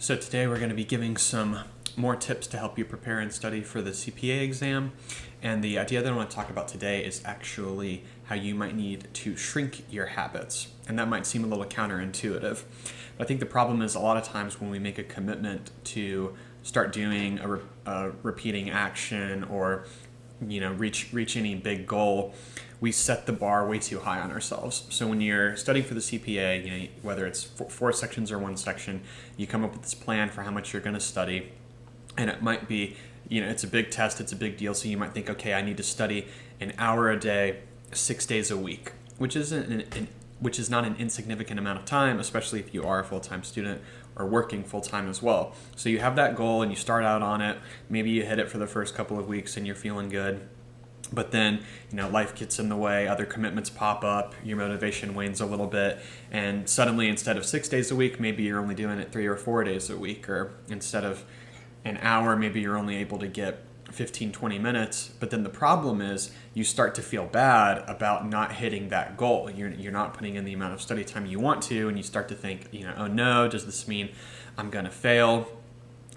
So today we're going to be giving some more tips to help you prepare and study for the CPA exam. And the idea that I want to talk about today is actually how you might need to shrink your habits. And that might seem a little counterintuitive. But I think the problem is a lot of times when we make a commitment to start doing a repeating action or reach any big goal, we set the bar way too high on ourselves. So when you're studying for the CPA, whether it's four sections or one section, you come up with this plan for how much you're going to study, and it might be, it's a big test, it's a big deal. So you might think, okay, I need to study an hour a day, 6 days a week, which is not an insignificant amount of time, especially if you are a full-time student or working full-time as well. So you have that goal and you start out on it. Maybe you hit it for the first couple of weeks and you're feeling good. But then, life gets in the way, other commitments pop up, your motivation wanes a little bit, and suddenly instead of 6 days a week, maybe you're only doing it 3 or 4 days a week, or instead of an hour, maybe you're only able to get 15, 20 minutes. But then the problem is you start to feel bad about not hitting that goal. You're not putting in the amount of study time you want to, and you start to think, oh no, does this mean I'm going to fail?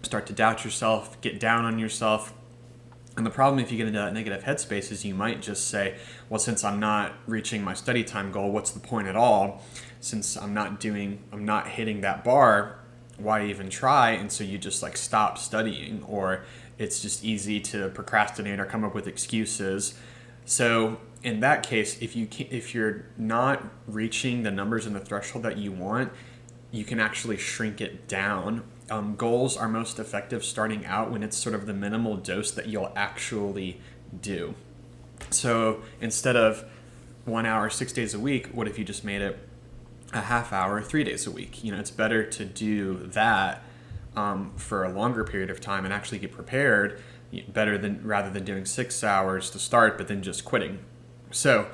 Start to doubt yourself, get down on yourself. And the problem, if you get into that negative headspace, is you might just say, well, since I'm not reaching my study time goal, what's the point at all? Since I'm not hitting that bar, why even try? And so you just stop studying, or it's just easy to procrastinate or come up with excuses. So in that case, if you're not reaching the numbers and the threshold that you want, you can actually shrink it down. Goals are most effective starting out when it's sort of the minimal dose that you'll actually do. So instead of 1 hour, 6 days a week, what if you just made it a half hour, 3 days a week? It's better to do that for a longer period of time and actually get prepared rather than doing 6 hours to start, but then just quitting. So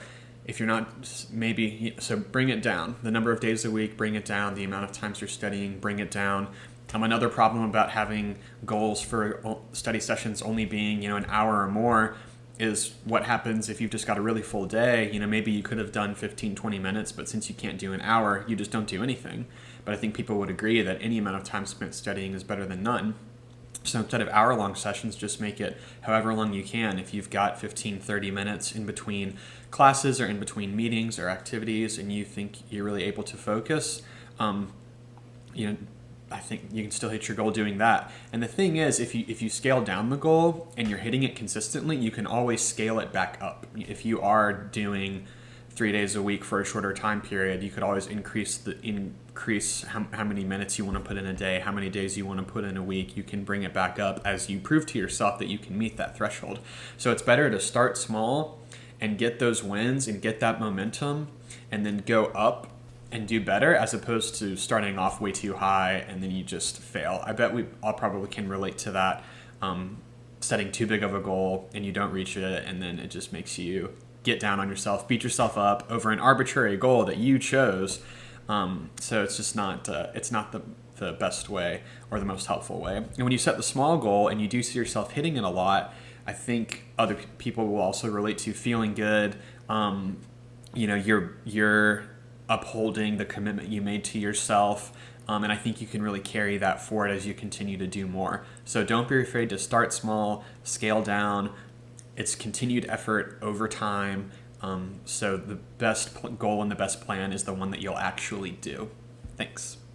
if you're not, so bring it down. The number of days a week, bring it down. The amount of times you're studying, bring it down. Another problem about having goals for study sessions only being, an hour or more is what happens if you've just got a really full day. Maybe you could have done 15, 20 minutes, but since you can't do an hour, you just don't do anything. But I think people would agree that any amount of time spent studying is better than none. So instead of hour-long sessions, just make it however long you can. If you've got 15, 30 minutes in between classes or in between meetings or activities and you think you're really able to focus, I think you can still hit your goal doing that. And the thing is, if you scale down the goal and you're hitting it consistently, you can always scale it back up. If you are doing 3 days a week for a shorter time period, you could always increase how many minutes you want to put in a day, how many days you want to put in a week. You can bring it back up as you prove to yourself that you can meet that threshold. So it's better to start small and get those wins and get that momentum and then go up and do better, as opposed to starting off way too high and then you just fail. I bet we all probably can relate to that, setting too big of a goal and you don't reach it, and then it just makes you get down on yourself, beat yourself up over an arbitrary goal that you chose. So it's just not the best way or the most helpful way. And when you set the small goal and you do see yourself hitting it a lot, I think other people will also relate to feeling good. You're upholding the commitment you made to yourself. And I think you can really carry that forward as you continue to do more. So don't be afraid to start small, scale down. It's continued effort over time. So the best goal and the best plan is the one that you'll actually do. Thanks.